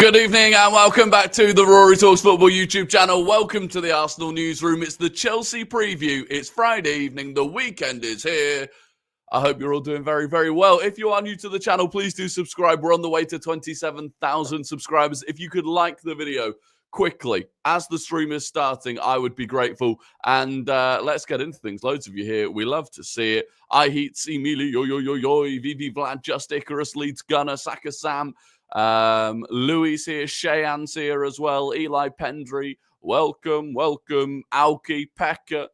Good evening and welcome back to the Rory Talks Football YouTube channel. Welcome to the Arsenal newsroom. It's the Chelsea preview. It's Friday evening. The weekend is here. I hope you're all doing very, very well. If you are new to the channel, please do subscribe. We're on the way to 27,000 subscribers. If you could like the video quickly as the stream is starting, I would be grateful. And let's get into things. Loads of you here. We love to see it. I heat Emili, yo, Vivi Vlad, Just Icarus, Leeds Gunner, Saka Sam. Louis here, Cheyenne's here as well, Eli Pendry, welcome, Auki, Pekka,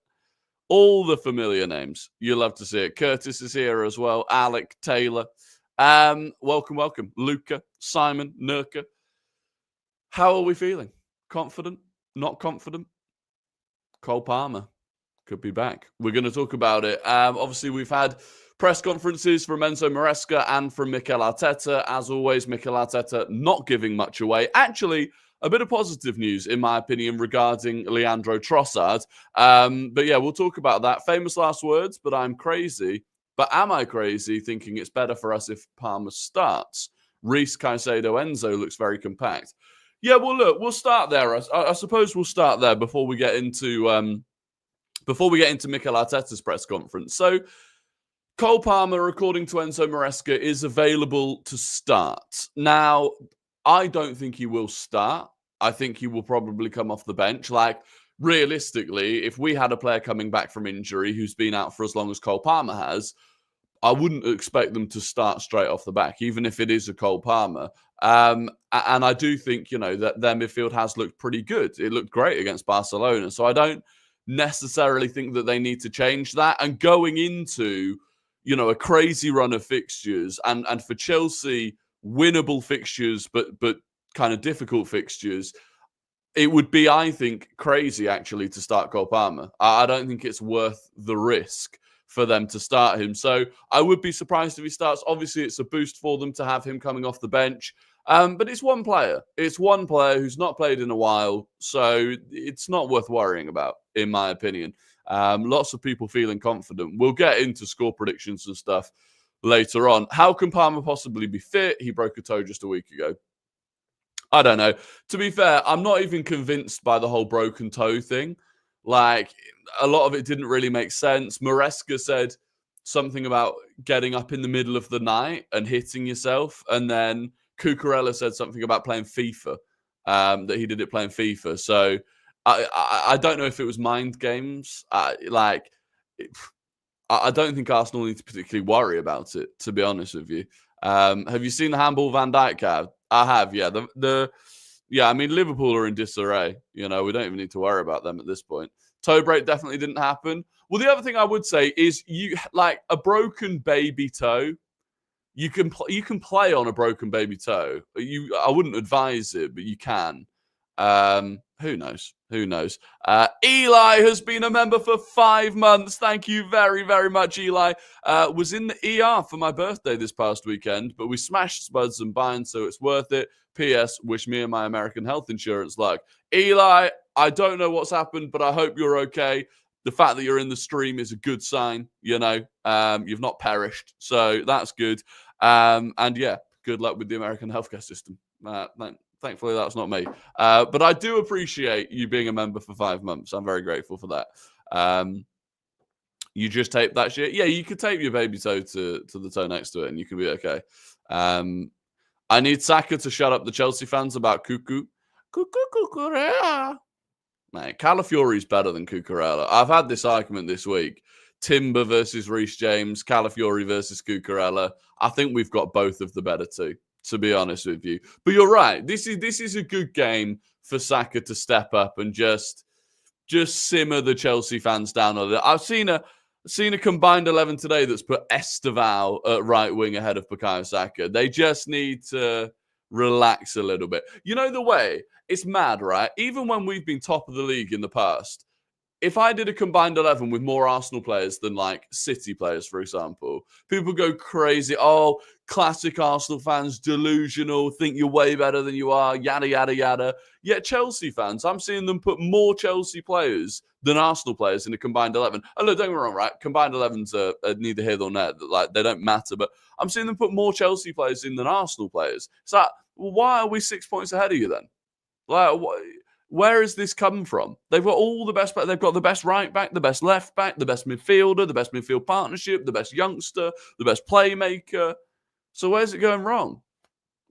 all the familiar names. You love to see it. Curtis is here as well, Alec, Taylor. Welcome. Luca, Simon, Nurka. How are we feeling? Confident? Not confident? Cole Palmer could be back. We're going to talk about it. Obviously, we've had press conferences from Enzo Maresca and from Mikel Arteta. As always, Mikel Arteta not giving much away. Actually, a bit of positive news, in my opinion, regarding Leandro Trossard. But yeah, we'll talk about that. Famous last words, but I'm crazy. But am I crazy thinking it's better for us if Palmer starts? Reece, Caicedo, Enzo looks very compact. Yeah, well, look, we'll start there. I suppose we'll start there before we get into Mikel Arteta's press conference. So, Cole Palmer, according to Enzo Maresca, is available to start. Now, I don't think he will start. I think he will probably come off the bench. Like, realistically, if we had a player coming back from injury who's been out for as long as Cole Palmer has, I wouldn't expect them to start straight off the back, even if it is a Cole Palmer. And I do think, that their midfield has looked pretty good. It looked great against Barcelona. So I don't necessarily think that they need to change that. And going into a crazy run of fixtures and for Chelsea, winnable fixtures, but kind of difficult fixtures, it would be, I think, crazy actually to start Cole Palmer. I don't think it's worth the risk for them to start him. So I would be surprised if he starts. Obviously, it's a boost for them to have him coming off the bench. But it's one player. It's one player who's not played in a while. So it's not worth worrying about, in my opinion. Lots of people feeling confident. We'll get into score predictions and stuff later on. How can Palmer possibly be fit? He broke a toe just a week ago. I don't know. To be fair, I'm not even convinced by the whole broken toe thing. Like, a lot of it didn't really make sense. Maresca said something about getting up in the middle of the night and hitting yourself. And then Cucurella said something about playing FIFA, that he did it playing FIFA. So I don't know if it was mind games. I don't think Arsenal need to particularly worry about it, to be honest with you. Have you seen the handball Van Dijk have? I have, yeah. I mean, Liverpool are in disarray. We don't even need to worry about them at this point. Toe break definitely didn't happen. Well, the other thing I would say is a broken baby toe. You can play on a broken baby toe. I wouldn't advise it, but you can. Who knows? Eli has been a member for 5 months. Thank you very, very much, Eli. Was in the ER for my birthday this past weekend, but we smashed Spuds and Binds, so it's worth it. P.S. Wish me and my American health insurance luck. Eli, I don't know what's happened, but I hope you're okay. The fact that you're in the stream is a good sign. You've not perished, so that's good. And yeah, good luck with the American healthcare system. Thankfully, that's not me. But I do appreciate you being a member for 5 months. I'm very grateful for that. You just tape that shit? Yeah, you could tape your baby toe to the toe next to it and you can be okay. I need Saka to shut up the Chelsea fans about Cucurella. Man, Calafiori's better than Cucurella. I've had this argument this week. Timber versus Reece James, Calafiori versus Cucurella. I think we've got both of the better two, to be honest with you. But you're right. This is a good game for Saka to step up and just simmer the Chelsea fans down a little. I've seen a combined 11 today that's put Esteval at right wing ahead of Bukayo Saka. They just need to relax a little bit. The way, it's mad, right? Even when we've been top of the league in the past, if I did a combined 11 with more Arsenal players than like City players, for example, people go crazy. Oh, classic Arsenal fans, delusional, think you're way better than you are, yada, yada, yada. Yet Chelsea fans, I'm seeing them put more Chelsea players than Arsenal players in a combined 11. And look, don't get me wrong, right? Combined 11s are neither here nor there. Like, they don't matter. But I'm seeing them put more Chelsea players in than Arsenal players. So why are we 6 points ahead of you then? Like, where is this come from? They've got all the best. They've got the best right back, the best left back, the best midfielder, the best midfield partnership, the best youngster, the best playmaker. So where's it going wrong?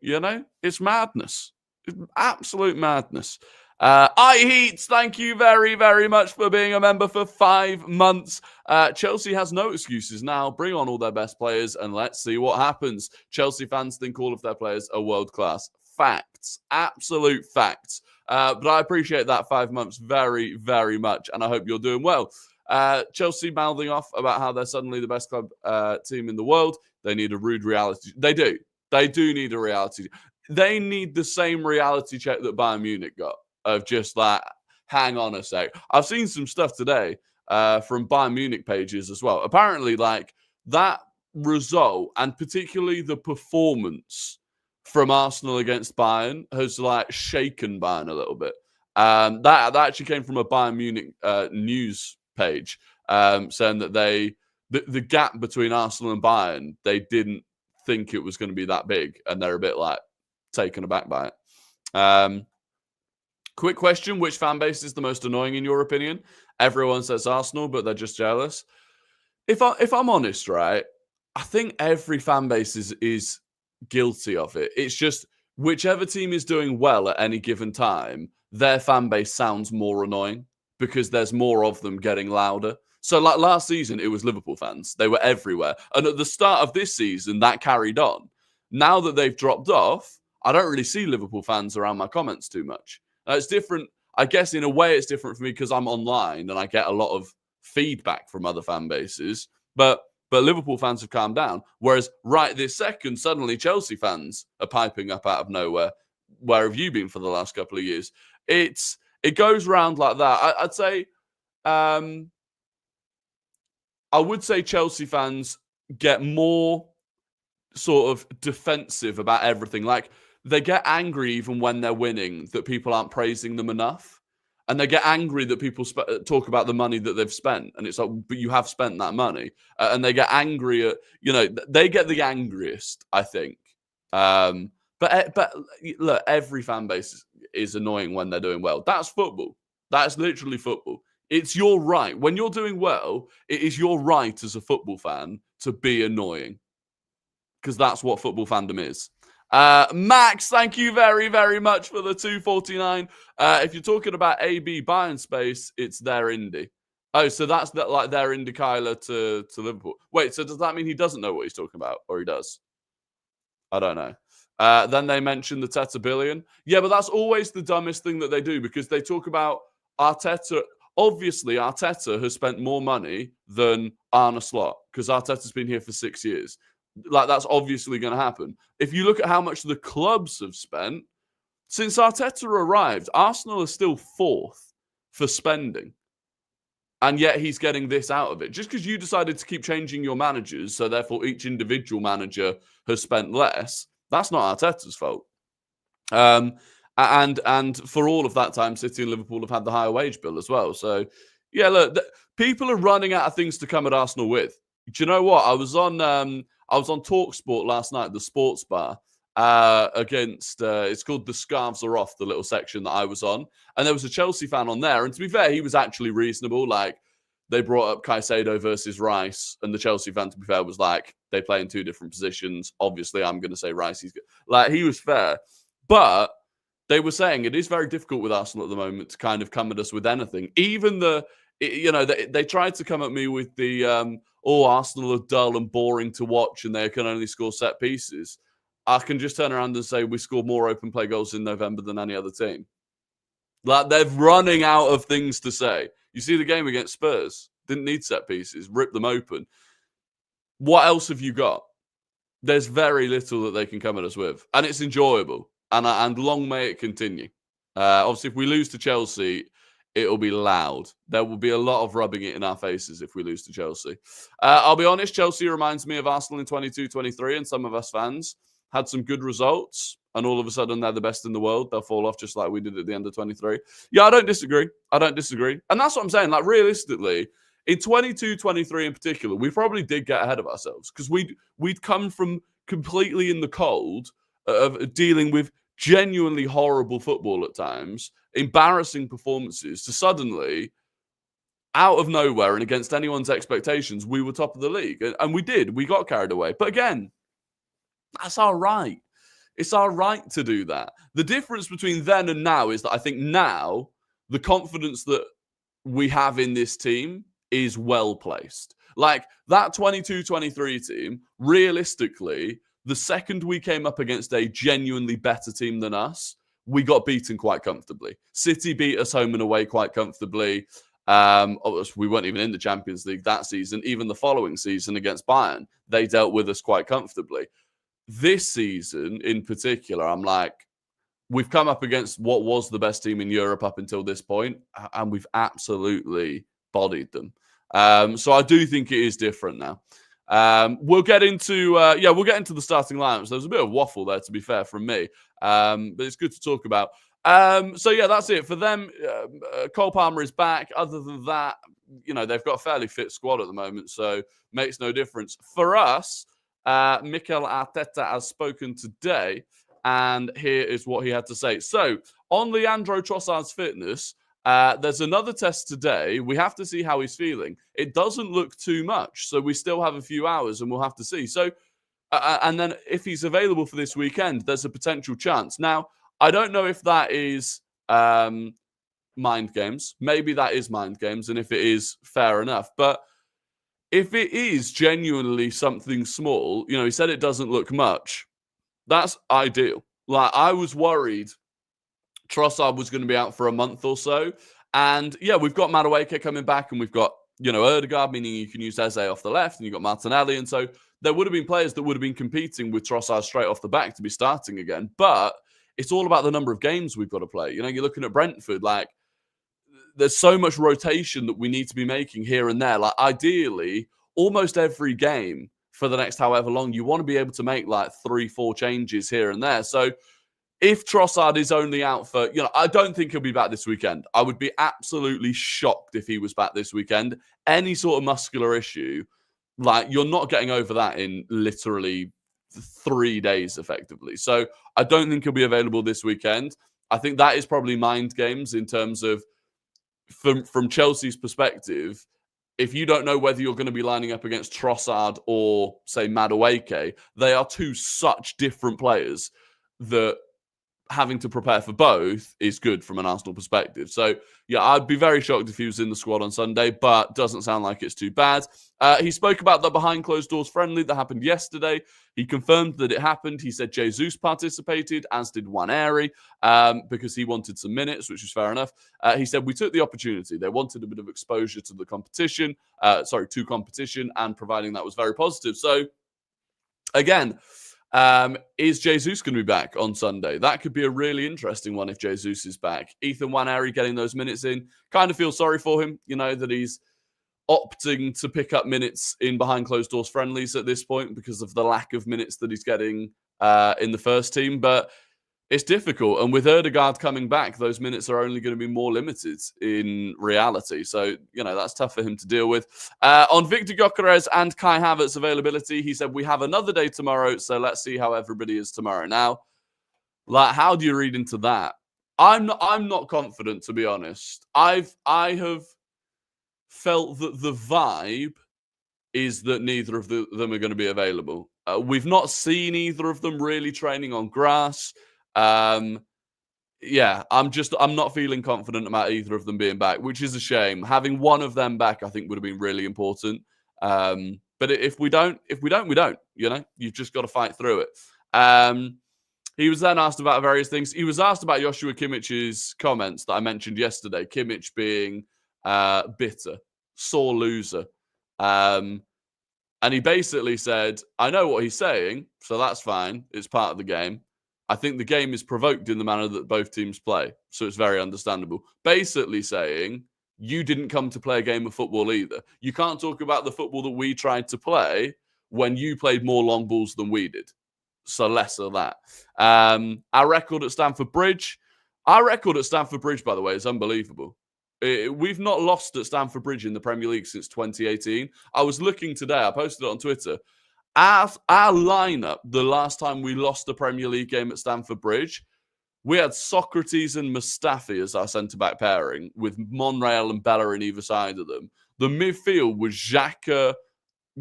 You know, it's madness. It's absolute madness. Heats, thank you very, very much for being a member for 5 months. Chelsea has no excuses now. Bring on all their best players and let's see what happens. Chelsea fans think all of their players are world-class. Facts. Absolute facts. But I appreciate that 5 months very, very much, and I hope you're doing well. Chelsea mouthing off about how they're suddenly the best club team in the world. They need a rude reality. They do. They do need a reality. They need the same reality check that Bayern Munich got, of just like, hang on a sec. I've seen some stuff today from Bayern Munich pages as well. Apparently, like, that result, and particularly the performance from Arsenal against Bayern, has like shaken Bayern a little bit. That actually came from a Bayern Munich news page saying that the gap between Arsenal and Bayern, they didn't think it was going to be that big, and they're a bit like taken aback by it. Quick question: which fan base is the most annoying in your opinion? Everyone says Arsenal, but they're just jealous. If I'm honest, right, I think every fan base is guilty of it. It's just whichever team is doing well at any given time, their fan base sounds more annoying because there's more of them getting louder. So like last season, it was Liverpool fans. They were everywhere. And at the start of this season, that carried on. Now that they've dropped off, I don't really see Liverpool fans around my comments too much. It's different. I guess in a way it's different for me because I'm online and I get a lot of feedback from other fan bases. But Liverpool fans have calmed down. Whereas right this second, suddenly Chelsea fans are piping up out of nowhere. Where have you been for the last couple of years? It goes round like that. I'd say, I would say Chelsea fans get more sort of defensive about everything. Like, they get angry even when they're winning that people aren't praising them enough. And they get angry that people talk about the money that they've spent. And it's like, but you have spent that money. And they get angry at, they get the angriest, I think. But look, every fan base is annoying when they're doing well. That's football. That's literally football. It's your right. When you're doing well, it is your right as a football fan to be annoying. Because that's what football fandom is. Max, thank you very, very much for the 249. If you're talking about AB Bayern space, it's their Indy. Oh, so that's like their Indy Kyler to Liverpool. Wait, so does that mean he doesn't know what he's talking about? Or he does? I don't know. Then they mentioned the Teta billion. Yeah, but that's always the dumbest thing that they do because they talk about Arteta. Obviously, Arteta has spent more money than Arne Slot because Arteta's been here for 6 years. Like, that's obviously going to happen. If you look at how much the clubs have spent, since Arteta arrived, Arsenal is still 4th for spending. And yet he's getting this out of it. Just because you decided to keep changing your managers, so therefore each individual manager has spent less, that's not Arteta's fault. And for all of that time, City and Liverpool have had the higher wage bill as well. So, yeah, look, people are running out of things to come at Arsenal with. Do you know what? I was on TalkSport last night, the sports bar, against, it's called The Scarves Are Off, the little section that I was on. And there was a Chelsea fan on there. And to be fair, he was actually reasonable. Like, they brought up Caicedo versus Rice. And the Chelsea fan, to be fair, was like, they play in 2 different positions. Obviously, I'm going to say Rice. He's good. Like, he was fair. But they were saying it is very difficult with Arsenal at the moment to kind of come at us with anything. Even they tried to come at me with the, Arsenal are dull and boring to watch and they can only score set pieces. I can just turn around and say we scored more open play goals in November than any other team. Like, they're running out of things to say. You see the game against Spurs. Didn't need set pieces. Ripped them open. What else have you got? There's very little that they can come at us with. And it's enjoyable. And long may it continue. Obviously, if we lose to Chelsea, it'll be loud. There will be a lot of rubbing it in our faces if we lose to Chelsea. I'll be honest, Chelsea reminds me of Arsenal in 22-23 and some of us fans. had some good results, and all of a sudden they're the best in the world. They'll fall off just like we did at the end of 23. Yeah, I don't disagree. And that's what I'm saying. Like, realistically, in 22-23 in particular, we probably did get ahead of ourselves because we'd come from completely in the cold of dealing with genuinely horrible football at times, embarrassing performances, to suddenly, out of nowhere and against anyone's expectations, we were top of the league. And we did. We got carried away. But again, that's our right. It's our right to do that. The difference between then and now is that I think now the confidence that we have in this team is well placed. Like that 22-23 team, realistically, the second we came up against a genuinely better team than us, we got beaten quite comfortably. City beat us home and away quite comfortably. We weren't even in the Champions League that season. Even the following season against Bayern, they dealt with us quite comfortably. This season in particular, I'm like, we've come up against what was the best team in Europe up until this point, and we've absolutely bodied them. So I do think it is different now. We'll get into the starting lineups. There's a bit of waffle there, to be fair, from me, but it's good to talk about. So yeah, that's it for them. Cole Palmer is back. Other than that, they've got a fairly fit squad at the moment, so makes no difference for us. Mikel Arteta has spoken today, and here is what he had to say. So, on Leandro Trossard's fitness, there's another test today. We have to see how he's feeling. It doesn't look too much, so we still have a few hours, and we'll have to see. So, and then if he's available for this weekend, there's a potential chance. Now, I don't know if that is mind games. Maybe that is mind games, and if it is, fair enough. But if it is genuinely something small, he said it doesn't look much. That's ideal. Like, I was worried Trossard was going to be out for a month or so. And yeah, we've got Madueke coming back, and we've got, Odegaard, meaning you can use Eze off the left, and you've got Martinelli. And so there would have been players that would have been competing with Trossard straight off the back to be starting again. But it's all about the number of games we've got to play. You're looking at Brentford, like, there's so much rotation that we need to be making here and there. Like, ideally, almost every game for the next however long, you want to be able to make like 3-4 changes here and there. So if Trossard is only out for, I don't think he'll be back this weekend. I would be absolutely shocked if he was back this weekend. Any sort of muscular issue, like, you're not getting over that in literally 3 days effectively. So I don't think he'll be available this weekend. I think that is probably mind games in terms of, from Chelsea's perspective, if you don't know whether you're going to be lining up against Trossard or, say, Madueke, they are two such different players that having to prepare for both is good from an Arsenal perspective. So, yeah, I'd be very shocked if he was in the squad on Sunday, but doesn't sound like it's too bad. He spoke about the behind closed doors friendly that happened yesterday. He confirmed that it happened. He said Jesus participated, as did Nwaneri, because he wanted some minutes, which is fair enough. He said, we took the opportunity. They wanted a bit of exposure to the competition, and providing that was very positive. So, again, is Jesus going to be back on Sunday? That could be a really interesting one if Jesus is back. Ethan Nwaneri getting those minutes in. Kind of feel sorry for him, that he's opting to pick up minutes in behind closed doors friendlies at this point because of the lack of minutes that he's getting in the first team. But it's difficult. And with Odegaard coming back, those minutes are only going to be more limited in reality. So, that's tough for him to deal with. On Victor Gyokeres and Kai Havertz's availability, he said, we have another day tomorrow, so let's see how everybody is tomorrow. Now, like, how do you read into that? I'm not confident, to be honest. I have felt that the vibe is that neither of them are going to be available. We've not seen either of them really training on grass. I'm not feeling confident about either of them being back, which is a shame. Having one of them back, I think, would have been really important. But if we don't, we don't. You've just got to fight through it. He was then asked about various things. He was asked about Joshua Kimmich's comments that I mentioned yesterday. Kimmich being bitter, sore loser. And he basically said, I know what he's saying, so that's fine. It's part of the game. I think the game is provoked in the manner that both teams play, so it's very understandable. Basically saying, you didn't come to play a game of football either. You can't talk about the football that we tried to play when you played more long balls than we did. So less of that. Our record at Stamford Bridge, by the way, is unbelievable. We've not lost at Stamford Bridge in the Premier League since 2018. I was looking today, I posted it on Twitter. Our lineup, the last time we lost a Premier League game at Stamford Bridge, we had Socrates and Mustafi as our centre-back pairing, with Monreal and Bella in either side of them. The midfield was Xhaka,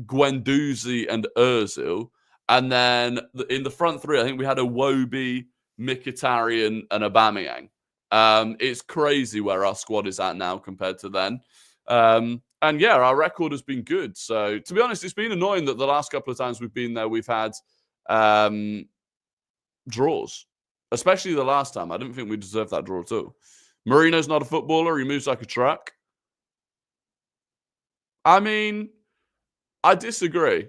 Guendouzi and Ozil. And then in the front three, I think we had Iwobi, Mkhitaryan and Aubameyang. It's crazy where our squad is at now compared to then. And yeah, our record has been good. So to be honest, it's been annoying that the last couple of times we've been there, we've had draws. Especially the last time. I didn't think we deserved that draw at all. Mourinho's not a footballer. He moves like a truck. I mean, I disagree.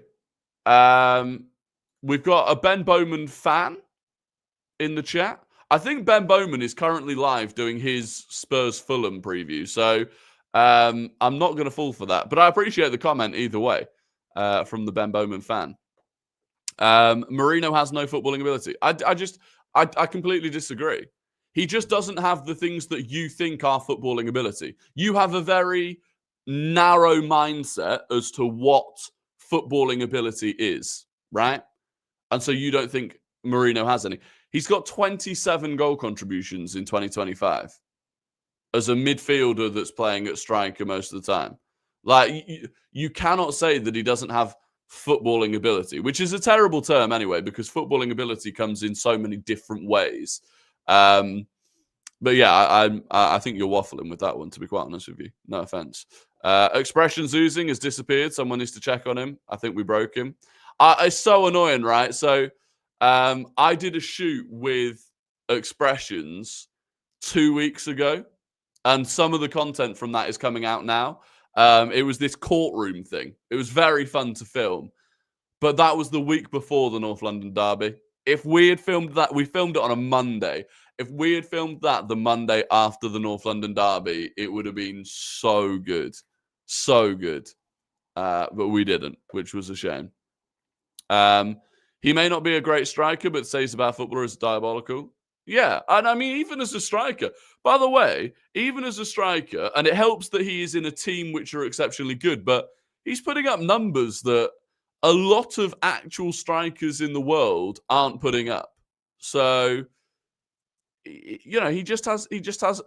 We've got a Ben Bowman fan in the chat. I think Ben Bowman is currently live doing his Spurs Fulham preview. So I'm not going to fall for that. But I appreciate the comment either way from the Ben Bowman fan. Mourinho has no footballing ability. I completely disagree. He just doesn't have the things that you think are footballing ability. You have a very narrow mindset as to what footballing ability is, right? And so you don't think Mourinho has any. He's got 27 goal contributions in 2025 as a midfielder that's playing at striker most of the time. Like, you cannot say that he doesn't have footballing ability, which is a terrible term anyway, because footballing ability comes in so many different ways. But yeah, I think you're waffling with that one, to be quite honest with you. No offense. Expressions oozing has disappeared. Someone needs to check on him. I think we broke him. It's so annoying, right? So I did a shoot with Expressions 2 weeks ago, and some of the content from that is coming out now. It was this courtroom thing. It was very fun to film. But that was the week before the North London derby. If we had filmed that, we filmed it on a Monday. If we had filmed that the Monday after the North London derby, it would have been so good. So good. But we didn't, which was a shame. He may not be a great striker, but says about footballer is diabolical. Yeah, and I mean, even as a striker, by the way, even as a striker, and it helps that he is in a team which are exceptionally good, but he's putting up numbers that a lot of actual strikers in the world aren't putting up. So, you know, he just has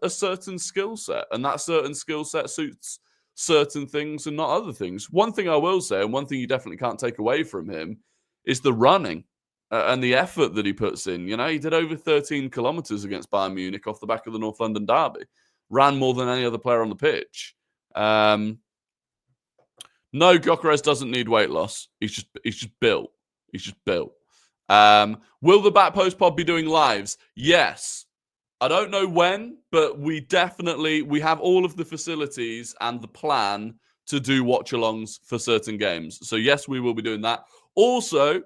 a certain skill set, and that certain skill set suits certain things and not other things. One thing I will say, and one thing you definitely can't take away from him, is the running. And the effort that he puts in. You know, he did over 13 kilometers against Bayern Munich off the back of the North London derby. Ran more than any other player on the pitch. No, Gyokeres doesn't need weight loss. He's just built. He's just built. Will the Back Post Pod be doing lives? Yes. I don't know when, but we have all of the facilities and the plan to do watch-alongs for certain games. So yes, we will be doing that. Also,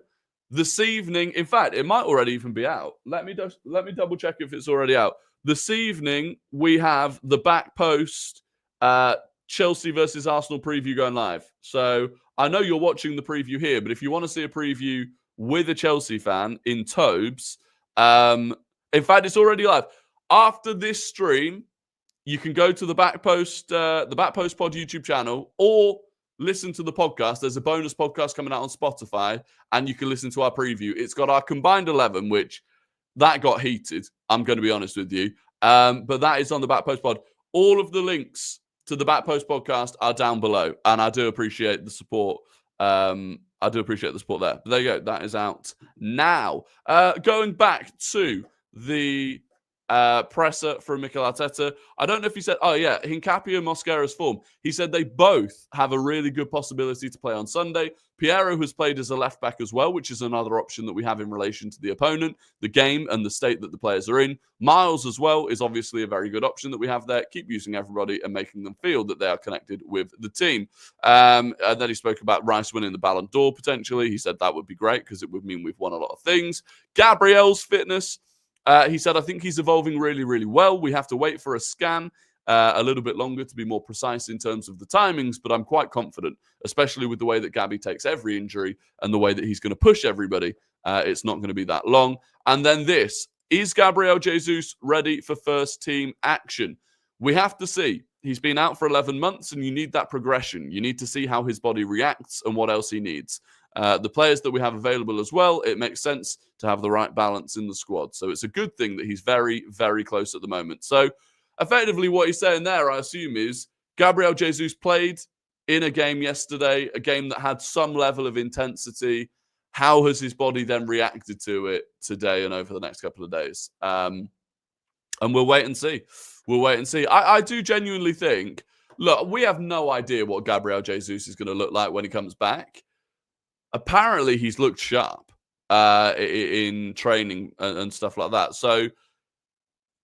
this evening, in fact, it might already even be out. Let me double check if it's already out. This evening, we have the Back Post Chelsea versus Arsenal preview going live. So I know you're watching the preview here, but if you want to see a preview with a Chelsea fan in Tobes, in fact, it's already live. After this stream, you can go to the Back Post Pod YouTube channel, or listen to the podcast. There's a bonus podcast coming out on Spotify, and you can listen to our preview. It's got our combined 11, which that got heated, I'm going to be honest with you. But that is on the Back Post Pod. All of the links to the Back Post podcast are down below, and I do appreciate the support. I do appreciate the support there. But there you go. That is out now. Going back to the presser from Mikel Arteta. I don't know if he said, Hincapié and Mosquera's form. He said they both have a really good possibility to play on Sunday. Piero has played as a left back as well, which is another option that we have in relation to the opponent, the game, and the state that the players are in. Miles as well is obviously a very good option that we have there. Keep using everybody and making them feel that they are connected with the team. And then he spoke about Rice winning the Ballon d'Or potentially. He said that would be great because it would mean we've won a lot of things. Gabriel's fitness. He said, I think he's evolving really, really well. We have to wait for a scan a little bit longer to be more precise in terms of the timings, but I'm quite confident, especially with the way that Gabby takes every injury and the way that he's going to push everybody. It's not going to be that long. And then this. Is Gabriel Jesus ready for first team action? We have to see. He's been out for 11 months and you need that progression. You need to see how his body reacts and what else he needs. The players that we have available as well, it makes sense to have the right balance in the squad. So it's a good thing that he's very, very close at the moment. So effectively what he's saying there, I assume, is Gabriel Jesus played in a game yesterday, a game that had some level of intensity. How has his body then reacted to it today and over the next couple of days? And we'll wait and see. We'll wait and see. I do genuinely think, look, we have no idea what Gabriel Jesus is going to look like when he comes back. Apparently, he's looked sharp in training and stuff like that. So,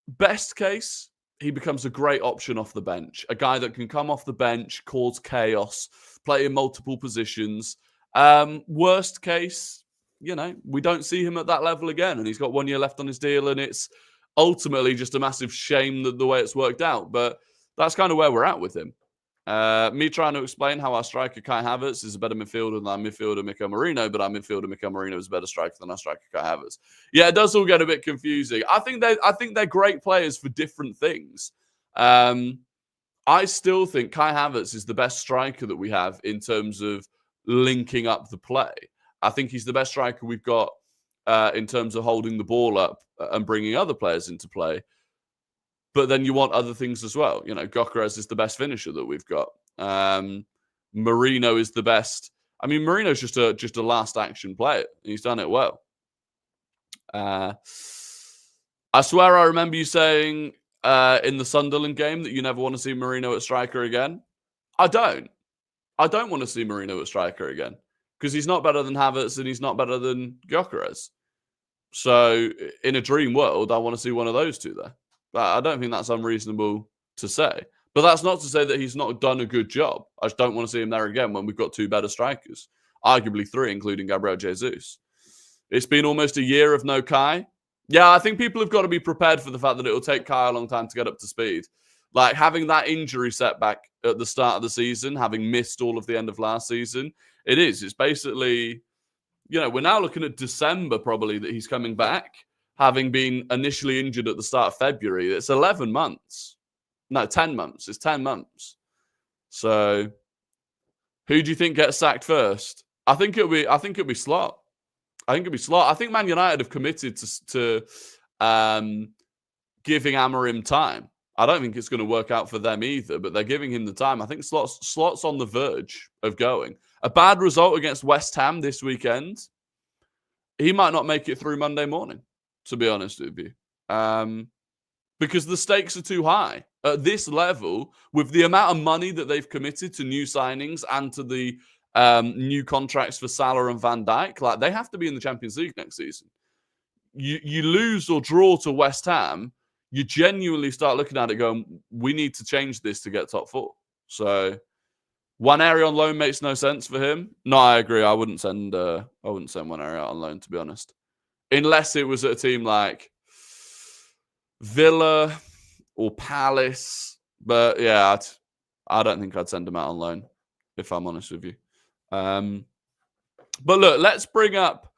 best case, he becomes a great option off the bench. A guy that can come off the bench, cause chaos, play in multiple positions. Worst case, we don't see him at that level again, and he's got 1 year left on his deal, and it's ultimately just a massive shame that the way it's worked out. But that's kind of where we're at with him. Me trying to explain how our striker Kai Havertz is a better midfielder than our midfielder Mikel Marino, but our midfielder Mikel Marino is a better striker than our striker Kai Havertz. Yeah, it does all get a bit confusing. I think they're great players for different things. I still think Kai Havertz is the best striker that we have in terms of linking up the play. I think he's the best striker we've got in terms of holding the ball up and bringing other players into play. But then you want other things as well. Gyokeres is the best finisher that we've got. Marino is the best. I mean, Marino's just a last action player. He's done it well. I swear I remember you saying in the Sunderland game that you never want to see Marino at striker again. I don't want to see Marino at striker again because he's not better than Havertz and he's not better than Gyokeres. So in a dream world, I want to see one of those two there. But I don't think that's unreasonable to say. But that's not to say that he's not done a good job. I just don't want to see him there again when we've got two better strikers. Arguably three, including Gabriel Jesus. It's been almost a year of no Kai. Yeah, I think people have got to be prepared for the fact that it will take Kai a long time to get up to speed. Like having that injury setback at the start of the season, having missed all of the end of last season, it's basically, we're now looking at December probably that he's coming back. Having been initially injured at the start of February, it's 11 months. No, 10 months. It's 10 months. So, who do you think gets sacked first? I think it'll be Slot. I think Man United have committed to giving Amorim time. I don't think it's going to work out for them either, but they're giving him the time. I think Slot's on the verge of going. A bad result against West Ham this weekend. He might not make it through Monday morning, to be honest with you. Because the stakes are too high. At this level, with the amount of money that they've committed to new signings and to the new contracts for Salah and Van Dijk, they have to be in the Champions League next season. You lose or draw to West Ham, you genuinely start looking at it going, we need to change this to get top four. So one area on loan makes no sense for him. No, I agree. I wouldn't send one area on loan, to be honest. Unless it was at a team like Villa or Palace. But yeah, I don't think I'd send him out on loan, if I'm honest with you. But look, let's bring up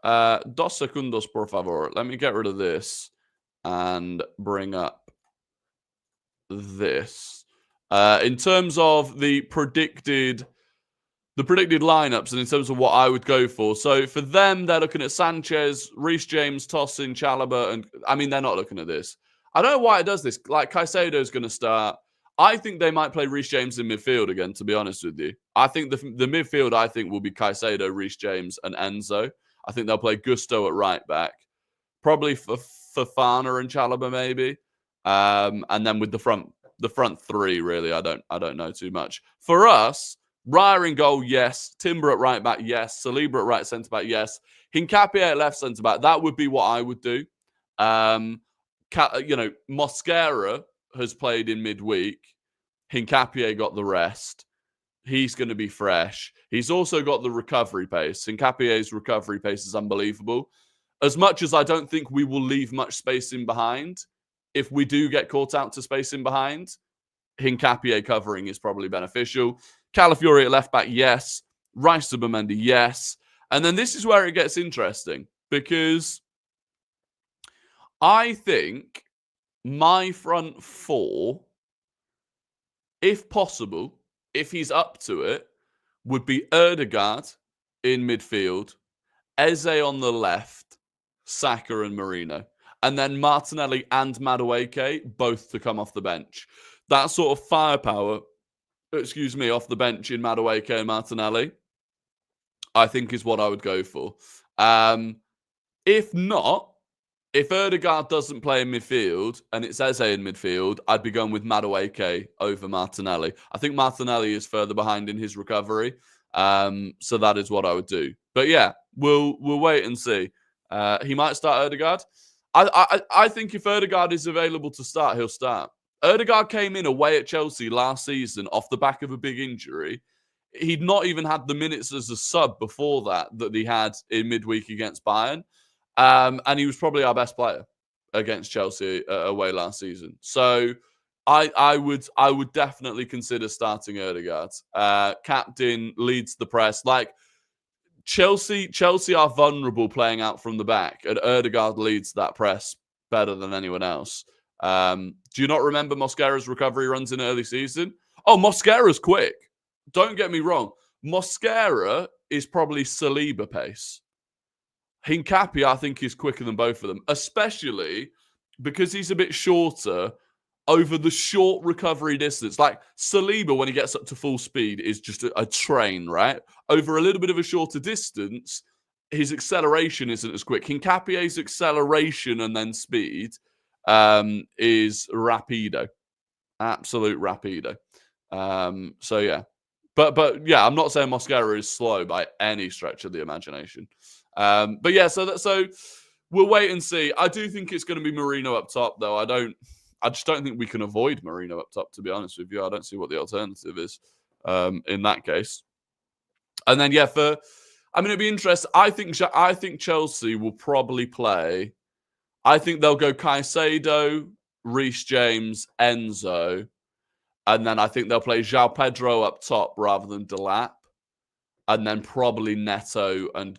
dos segundos, por favor. Let me get rid of this and bring up this. In terms of the predicted lineups and in terms of what I would go for. So for them, they're looking at Sanchez, Reece James, Tosin, Chalobah, and I mean, they're not looking at this. I don't know why it does this. Like Caicedo's going to start. I think they might play Reece James in midfield again, to be honest with you. I think the midfield, will be Caicedo, Reece James, and Enzo. I think they'll play Gusto at right back. Probably for Fofana and Chalobah, maybe. And then with the front three, really, I don't know too much. For us, Raya in goal, yes. Timber at right back, yes. Saliba at right centre back, yes. Hincapié at left centre back. That would be what I would do. Mosquera has played in midweek. Hincapié got the rest. He's going to be fresh. He's also got the recovery pace. Hincapié's recovery pace is unbelievable. As much as I don't think we will leave much space in behind, if we do get caught out to space in behind, Hincapié covering is probably beneficial. Calafiori at left back, yes. Rice Subamendi, yes. And then this is where it gets interesting, because I think my front four, if possible, if he's up to it, would be Odegaard in midfield, Eze on the left, Saka and Marino. And then Martinelli and Madueke both to come off the bench. That sort of firepower, off the bench in Madueke and Martinelli, I think is what I would go for. If not, if Odegaard doesn't play in midfield and it's Eze in midfield, I'd be going with Madueke over Martinelli. I think Martinelli is further behind in his recovery. So that is what I would do. But yeah, we'll wait and see. He might start Odegaard. I think if Odegaard is available to start, he'll start. Odegaard came in away at Chelsea last season off the back of a big injury. He'd not even had the minutes as a sub before that he had in midweek against Bayern. And he was probably our best player against Chelsea away last season. So I would definitely consider starting Odegaard. Captain, leads the press. Like, Chelsea are vulnerable playing out from the back, and Odegaard leads that press better than anyone else. Do you not remember Mosquera's recovery runs in early season? Oh, Mosquera's quick. Don't get me wrong. Mosquera is probably Saliba pace. Hincapié, I think, is quicker than both of them, especially because he's a bit shorter over the short recovery distance. Like, Saliba, when he gets up to full speed, is just a train, right? Over a little bit of a shorter distance, his acceleration isn't as quick. Hincapié's acceleration and then speed is rapido. Absolute rapido. So, yeah. But yeah, I'm not saying Mosquera is slow by any stretch of the imagination. But yeah, so we'll wait and see. I do think it's going to be Marino up top, though. I just don't think we can avoid Marino up top, to be honest with you. I don't see what the alternative is in that case. And then, yeah, it'd be interesting. I think Chelsea will probably play. I think they'll go Caicedo, Reece James, Enzo, and then I think they'll play João Pedro up top rather than Delap, and then probably Neto and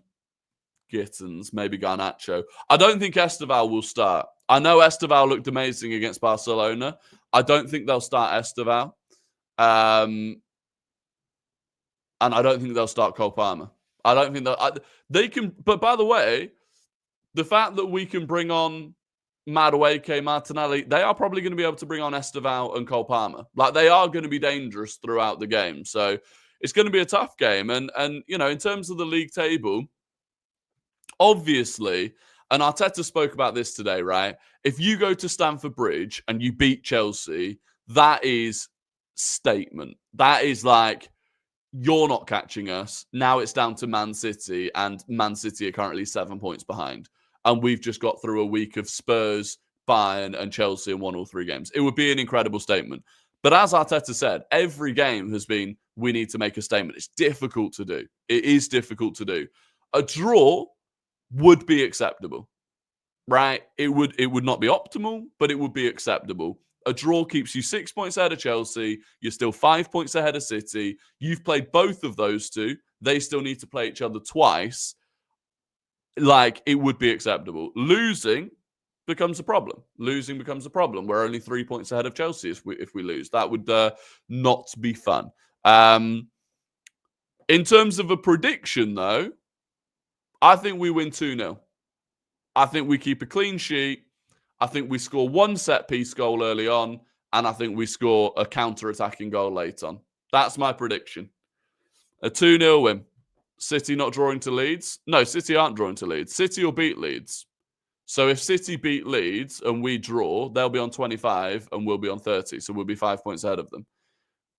Gittins, maybe Garnacho. I don't think Esteval will start. I know Esteval looked amazing against Barcelona. I don't think they'll start Esteval. And I don't think they'll start Cole Palmer. I don't think they can. But by the way, the fact that we can bring on Madueke, Martinelli, they are probably going to be able to bring on Esteval and Cole Palmer. Like, they are going to be dangerous throughout the game. So it's going to be a tough game. And in terms of the league table, obviously, and Arteta spoke about this today, right? If you go to Stamford Bridge and you beat Chelsea, that is statement. That is like, you're not catching us. Now it's down to Man City, and Man City are currently 7 points behind. And we've just got through a week of Spurs, Bayern, and Chelsea and won all 3 games. It would be an incredible statement. But as Arteta said, every game has been, we need to make a statement. It's difficult to do. It is difficult to do. A draw would be acceptable, right? It would not be optimal, but it would be acceptable. A draw keeps you 6 points ahead of Chelsea. You're still 5 points ahead of City. You've played both of those two. They still need to play each other twice. Like, it would be acceptable. Losing becomes a problem. We're only 3 points ahead of Chelsea if we lose. That would not be fun. In terms of a prediction, though, I think we win 2-0. I think we keep a clean sheet. I think we score one set-piece goal early on, and I think we score a counter-attacking goal late on. That's my prediction. A 2-0 win. City not drawing to Leeds? No, City aren't drawing to Leeds. City will beat Leeds. So if City beat Leeds and we draw, they'll be on 25 and we'll be on 30. So we'll be 5 points ahead of them.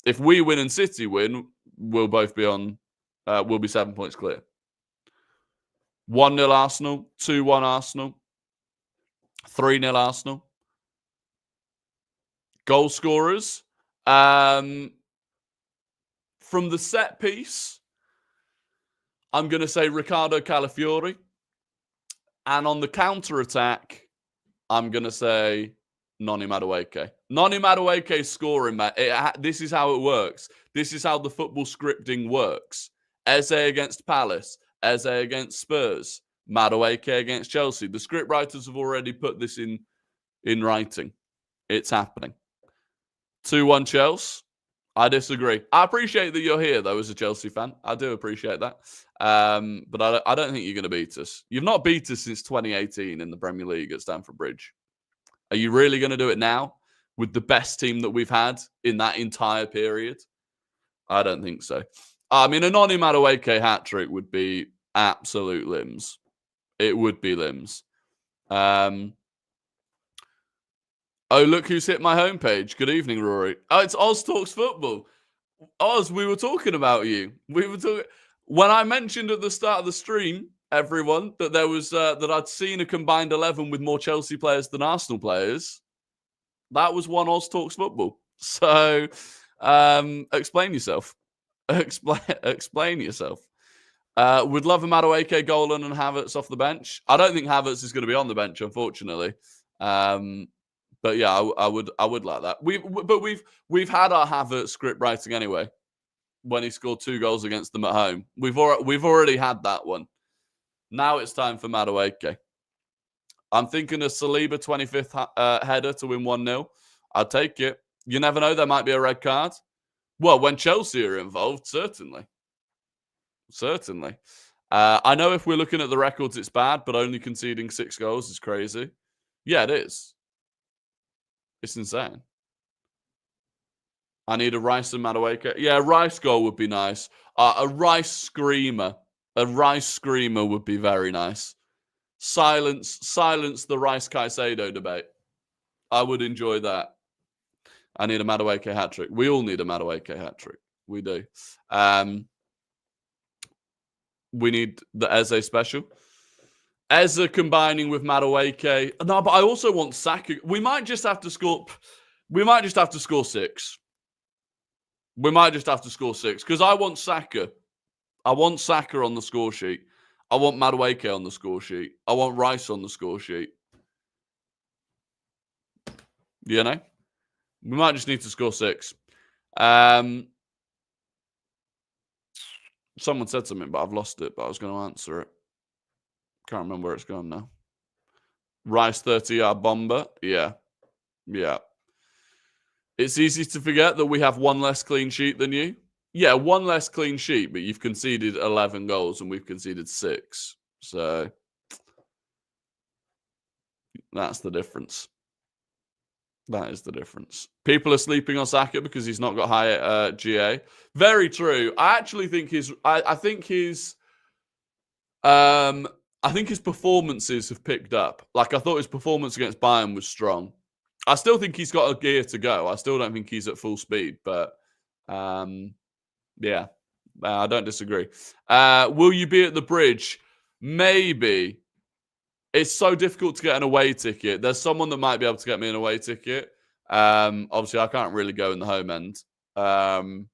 If we win and City win, we'll both be on, we'll be 7 points clear. 1-0 Arsenal, 2-1 Arsenal, 3-0 Arsenal. Goal scorers. From the set piece, I'm going to say Ricardo Calafiori. And on the counter-attack, I'm going to say Noni Madueke. Noni Madueke scoring, man. This is how it works. This is how the football scripting works. Eze against Palace. Eze against Spurs, Madueke against Chelsea. The script writers have already put this in writing. It's happening. 2-1 Chelsea. I disagree. I appreciate that you're here, though, as a Chelsea fan. I do appreciate that. But I don't think you're going to beat us. You've not beat us since 2018 in the Premier League at Stamford Bridge. Are you really going to do it now with the best team that we've had in that entire period? I don't think so. I mean, a Noni Madueke hat-trick would be absolute limbs. It would be limbs. Oh, look who's hit my homepage. Good evening, Rory. Oh, it's Oz Talks Football. Oz, we were talking about you. We were talking when I mentioned at the start of the stream, everyone, that there was that I'd seen a combined 11 with more Chelsea players than Arsenal players. That was one Oz Talks Football. So, explain yourself. Explain yourself. Would love a Madueke goal and Havertz off the bench. I don't think Havertz is going to be on the bench, unfortunately. But yeah, I would like that. We've had our Havertz script writing anyway. When he scored 2 goals against them at home, we've already had that one. Now it's time for Madueke. I'm thinking a Saliba 25th header to win 1-0. I'll take it. You never know, there might be a red card. Well, when Chelsea are involved, certainly. Certainly. I know if we're looking at the records, it's bad, but only conceding 6 goals is crazy. Yeah, it is. It's insane. I need a Rice and Madueke. Yeah, a Rice goal would be nice. A Rice screamer. A Rice screamer would be very nice. Silence the Rice Caicedo debate. I would enjoy that. I need a Madueke hat-trick. We all need a Madueke hat-trick. We do. We need the Eze special. Eze combining with Madueke. No, but I also want Saka. We might just have to score 6. We might just have to score 6 because I want Saka. I want Saka on the score sheet. I want Madueke on the score sheet. I want Rice on the score sheet. You know? We might just need to score 6. Someone said something, but I've lost it, but I was going to answer it. Can't remember where it's gone now. Rice 30-yard bomber. Yeah. It's easy to forget that we have 1 less clean sheet than you. Yeah, 1 less clean sheet, but you've conceded 11 goals and we've conceded 6. So that's the difference. That is the difference. People are sleeping on Saka because he's not got high GA. Very true. I actually think I think his performances have picked up. Like, I thought his performance against Bayern was strong. I still think he's got a gear to go. I still don't think he's at full speed, but yeah, I don't disagree. Will you be at the bridge? Maybe. It's so difficult to get an away ticket. There's someone that might be able to get me an away ticket. Obviously, I can't really go in the home end. I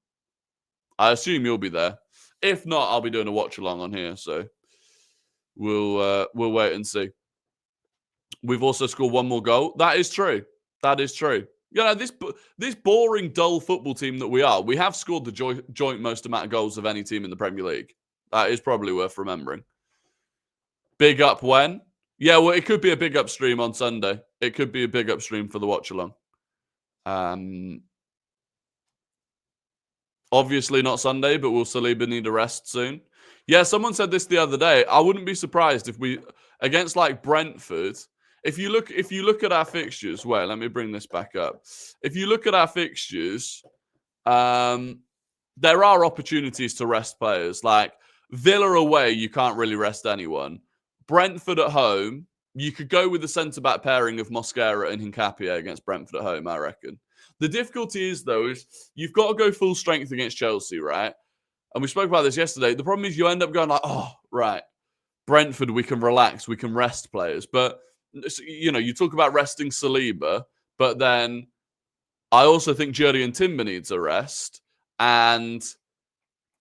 assume you'll be there. If not, I'll be doing a watch along on here. So we'll wait and see. We've also scored 1 more goal. That is true. That is true. You know, this boring, dull football team that we are, we have scored the joint most amount of goals of any team in the Premier League. That is probably worth remembering. Big up when? Yeah, well, it could be a big up stream on Sunday. It could be a big up stream for the watch along. Obviously not Sunday, but will Saliba need a rest soon? Yeah, someone said this the other day. I wouldn't be surprised if we, against like Brentford, if you look at our fixtures, well, let me bring this back up. If you look at our fixtures, there are opportunities to rest players. Like Villa away, you can't really rest anyone. Brentford at home, you could go with the centre-back pairing of Mosquera and Hincapié against Brentford at home, I reckon. The difficulty is, though, is you've got to go full strength against Chelsea, right? And we spoke about this yesterday. The problem is you end up going like, oh, right, Brentford, we can relax, we can rest players. But, you know, you talk about resting Saliba, but then I also think Jurriën Timber needs a rest, and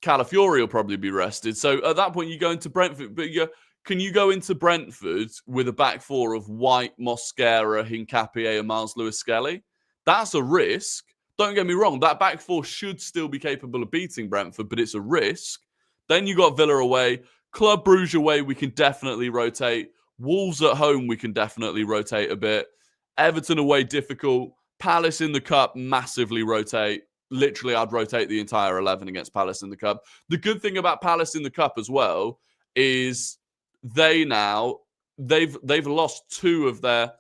Calafiori will probably be rested. So at that point, you go into Brentford, but can you go into Brentford with a back four of White, Mosquera, Hincapié, and Miles Lewis-Skelly? That's a risk. Don't get me wrong, that back four should still be capable of beating Brentford, but it's a risk. Then you got Villa away, Club Brugge away, we can definitely rotate. Wolves at home, we can definitely rotate a bit. Everton away, difficult. Palace in the cup, massively rotate. Literally, I'd rotate the entire 11 against Palace in the cup. The good thing about Palace in the cup as well is they've lost two of their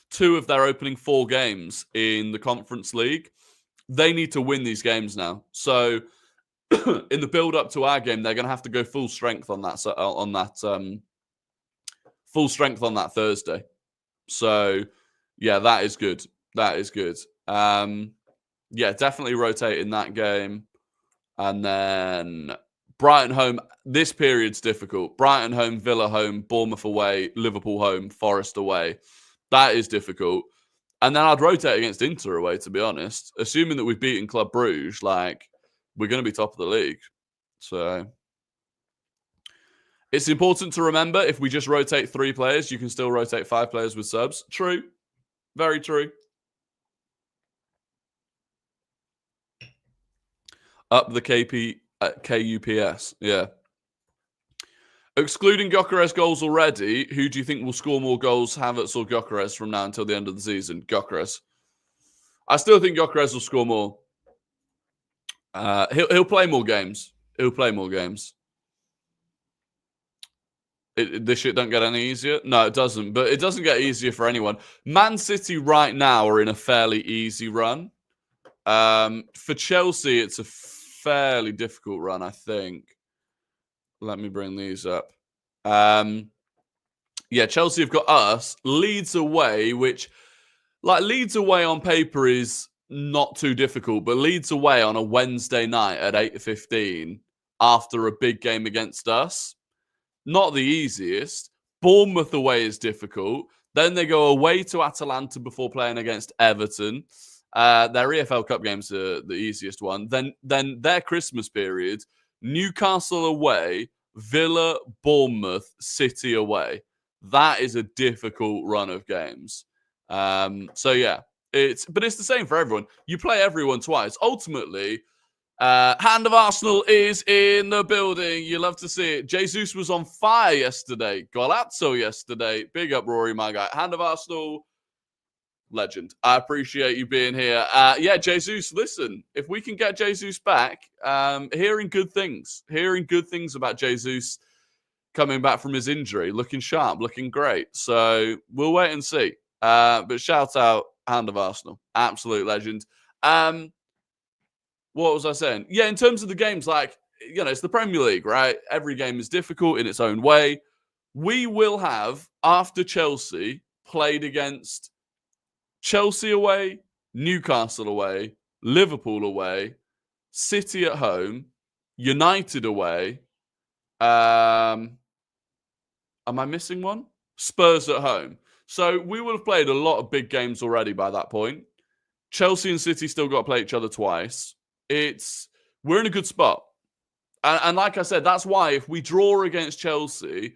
two of their opening 4 games in the Conference League. They need to win these games now. So in the build up to our game, they're going to have to go full strength on that Thursday. So yeah, that is good. That is good. Yeah, definitely rotate in that game. And then Brighton home. This period's difficult. Brighton home, Villa home, Bournemouth away, Liverpool home, Forest away. That is difficult. And then I'd rotate against Inter away, to be honest. Assuming that we've beaten Club Brugge, like, we're going to be top of the league. So it's important to remember, if we just rotate 3 players, you can still rotate 5 players with subs. True. Very true. Up the KUPS. Yeah. Excluding Gyokeres goals already, who do you think will score more goals, Havertz or Gyokeres, from now until the end of the season? Gyokeres. I still think Gyokeres will score more. He'll play more games. He'll play more games. This shit don't get any easier? No, it doesn't. But it doesn't get easier for anyone. Man City right now are in a fairly easy run. For Chelsea, it's a fairly difficult run, I think. Let me bring these up. Yeah, Chelsea have got us. Leeds away, which, like, Leeds away on paper is not too difficult, but Leeds away on a Wednesday night at 8:15 after a big game against us, not the easiest. Bournemouth away is difficult. Then they go away to Atalanta before playing against Everton. Their EFL Cup games are the easiest one. Then their Christmas period, Newcastle away, Villa, Bournemouth, City away. That is a difficult run of games. So yeah, it's the same for everyone. You play everyone twice. Ultimately, Hand of Arsenal is in the building. You love to see it. Jesus was on fire yesterday. Golazzo yesterday. Big up, Rory, my guy. Hand of Arsenal, legend. I appreciate you being here. Yeah, Jesus, listen, if we can get Jesus back, hearing good things about Jesus coming back from his injury, looking sharp, looking great. So we'll wait and see. But shout out Hand of Arsenal. Absolute legend. What was I saying? Yeah, in terms of the games, like, you know, it's the Premier League, right? Every game is difficult in its own way. We will have, after Chelsea, played against Chelsea away, Newcastle away, Liverpool away, City at home, United away. Am I missing one? Spurs at home. So we will have played a lot of big games already by that point. Chelsea and City still got to play each other twice. We're in a good spot. And like I said, that's why if we draw against Chelsea,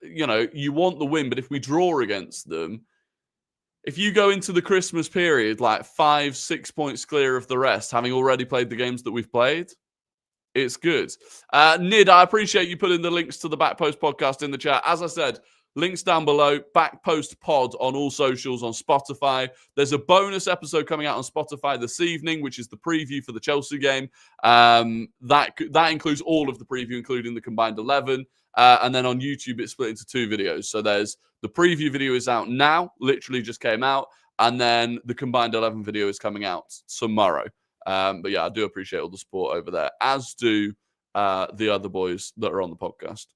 you know, you want the win, but if we draw against them, if you go into the Christmas period like 5-6 points clear of the rest, having already played the games that we've played, it's good. Nid, I appreciate you putting the links to the Back Post podcast in the chat. As I said, links down below, Back Post Pod on all socials, on Spotify. There's a bonus episode coming out on Spotify this evening, which is the preview for the Chelsea game. That includes all of the preview, including the combined 11. And then on YouTube, it's split into 2 videos. So there's the preview video is out now, literally just came out. And then the combined 11 video is coming out tomorrow. But yeah, I do appreciate all the support over there, as do the other boys that are on the podcast.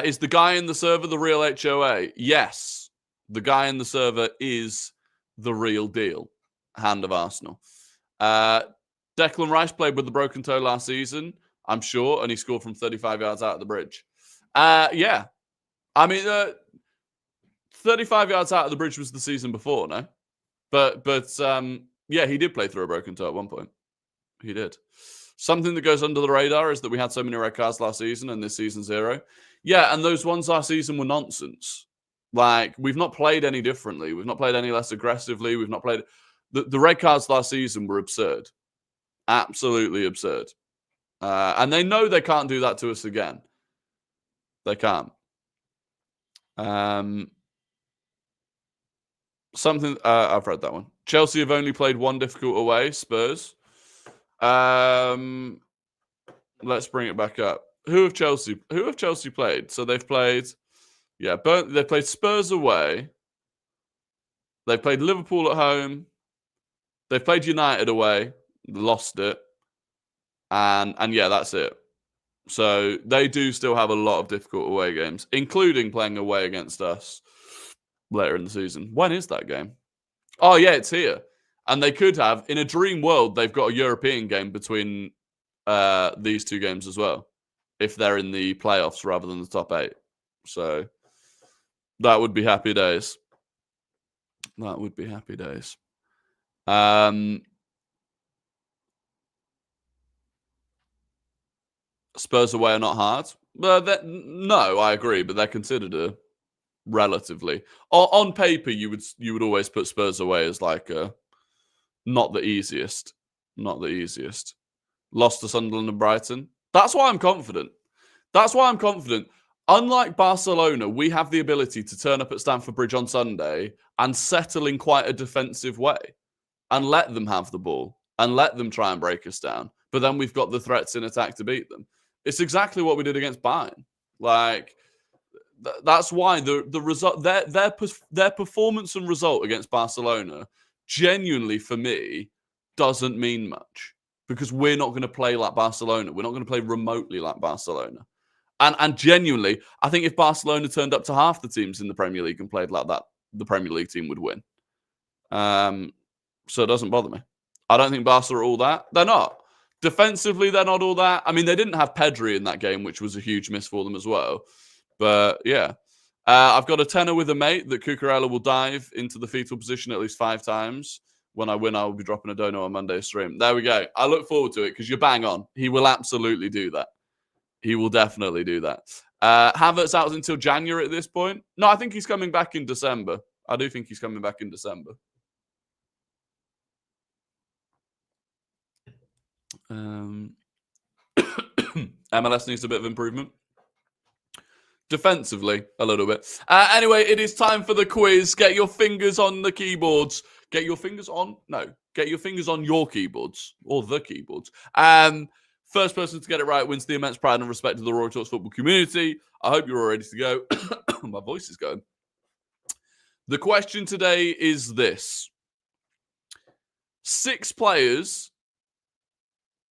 Is the guy in the server the real HOA? Yes, the guy in the server is the real deal. Hand of Arsenal. Declan Rice played with the broken toe last season, I'm sure, and he scored from 35 yards out of the bridge. Yeah. I mean, 35 yards out of the bridge was the season before, no? But yeah, he did play through a broken toe at one point. He did. Something that goes under the radar is that we had so many red cards last season and this season 0. Yeah, and those ones last season were nonsense. Like, we've not played any differently. We've not played any less aggressively. We've not played... The red cards last season were absurd. Absolutely absurd. And they know they can't do that to us again. They can't. I've read that one. Chelsea have only played one difficult away, Spurs. Let's bring it back up. Who have Chelsea played? So they've played, they played Spurs away. They played Liverpool at home. They played United away, lost it. And that's it. So they do still have a lot of difficult away games, including playing away against us later in the season. When is that game? Oh, yeah, it's here. And they could have, in a dream world, they've got a European game between these two games as well, if they're in the playoffs rather than the top 8. So that would be happy days. That would be happy days. Spurs away are not hard. No, I agree, but they're considered relatively. On paper, you would always put Spurs away as like not the easiest. Not the easiest. Lost to Sunderland and Brighton. That's why I'm confident. Unlike Barcelona, we have the ability to turn up at Stamford Bridge on Sunday and settle in quite a defensive way and let them have the ball and let them try and break us down. But then we've got the threats in attack to beat them. It's exactly what we did against Bayern. Like, that's why the result, their performance and result against Barcelona, genuinely for me, doesn't mean much because we're not going to play like Barcelona. We're not going to play remotely like Barcelona. And genuinely, I think if Barcelona turned up to half the teams in the Premier League and played like that, the Premier League team would win. So it doesn't bother me. I don't think Barca are all that. They're not. Defensively, they're not all that. I mean, they didn't have Pedri in that game, which was a huge miss for them as well. But yeah, I've got a tenner with a mate that Cucurella will dive into the fetal position at least 5 times. When I win, I will be dropping a dono on Monday's stream. There we go. I look forward to it because you're bang on. He will absolutely do that. He will definitely do that. Havertz out until January at this point. No, I think he's coming back in December. I do think he's coming back in December. MLS needs a bit of improvement. Defensively, a little bit. Anyway, it is time for the quiz. Get your fingers on the keyboards. Get your fingers on your keyboards or the keyboards. First person to get it right wins the immense pride and respect of the Rory Talks football community. I hope you're all ready to go. My voice is going. The question today is this. 6 players.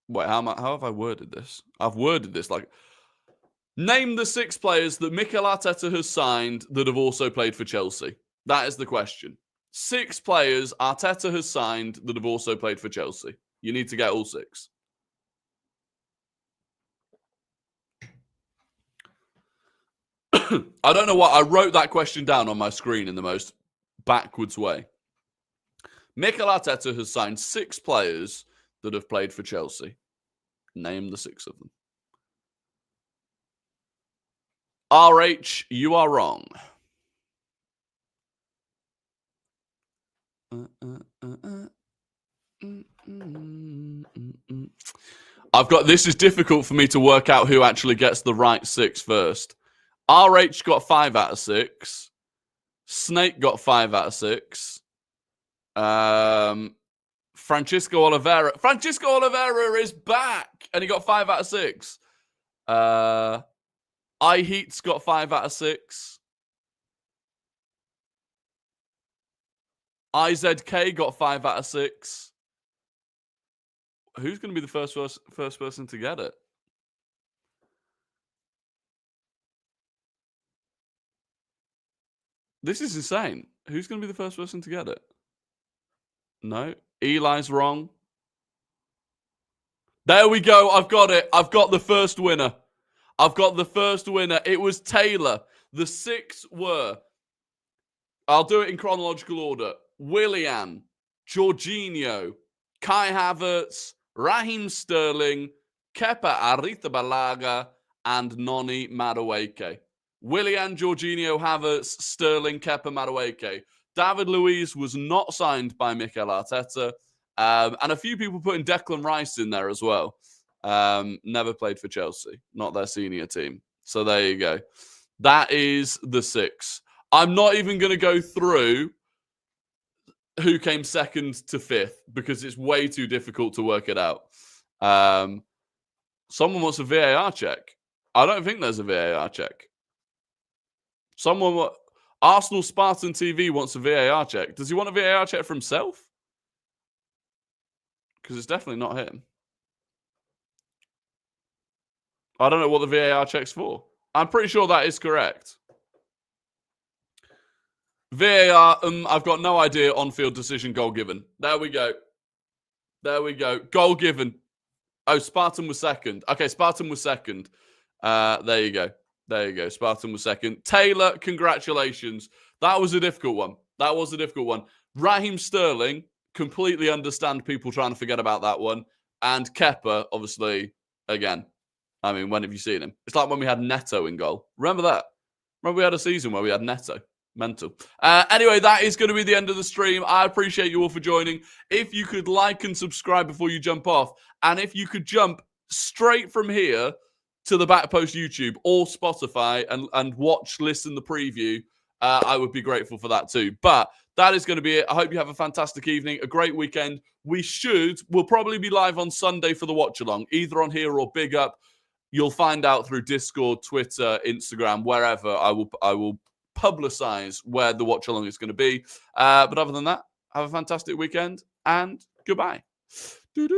Wait, how have I worded this? I've worded this like, name the 6 players that Mikel Arteta has signed that have also played for Chelsea. That is the question. 6 players Arteta has signed that have also played for Chelsea. You need to get all 6. I don't know why. I wrote that question down on my screen in the most backwards way. Mikel Arteta has signed 6 players that have played for Chelsea. Name the 6 of them. RH, you are wrong. This is difficult for me to work out who actually gets the right 6 first. RH got 5 out of 6. Snake got 5 out of 6. Francisco Oliveira is back, and he got 5 out of 6. iHeat's got 5 out of 6. IZK got 5 out of 6. Who's going to be the first person to get it? This is insane. Who's going to be the first person to get it? No. Eli's wrong. There we go. I've got it. I've got the first winner. It was Taylor. The 6 were, I'll do it in chronological order, Willian, Jorginho, Kai Havertz, Raheem Sterling, Kepa Arrizabalaga, and Noni Madueke. Willian, Jorginho, Havertz, Sterling, Kepa, Madueke. David Luiz was not signed by Mikel Arteta. And a few people putting Declan Rice in there as well. Never played for Chelsea, not their senior team. So there you go. That is the 6. I'm not even going to go through who came second to 5th because it's way too difficult to work it out. Someone wants a VAR check. I don't think there's a VAR check. Arsenal Spartan TV wants a VAR check. Does he want a VAR check for himself? Because it's definitely not him. I don't know what the VAR check's for. I'm pretty sure that is correct. VAR, I've got no idea. On-field decision, goal given. There we go. Goal given. Oh, Spartan was second. Okay, Spartan was second. There you go. Spartan was second. Taylor, congratulations. That was a difficult one. Raheem Sterling, completely understand people trying to forget about that one. And Kepa, obviously, again. I mean, when have you seen him? It's like when we had Neto in goal. Remember that? Remember we had a season where we had Neto. Mental. Anyway, that is going to be the end of the stream. I appreciate you all for joining. If you could like and subscribe before you jump off, and if you could jump straight from here to the Back Post YouTube or Spotify and listen the preview, I would be grateful for that too. But that is going to be it. I hope you have a fantastic evening, a great weekend. We'll probably be live on Sunday for the watch along, either on here or Big Up. You'll find out through Discord, Twitter, Instagram, wherever. I will publicize where the watch along is going to be. But other than that, have a fantastic weekend and goodbye.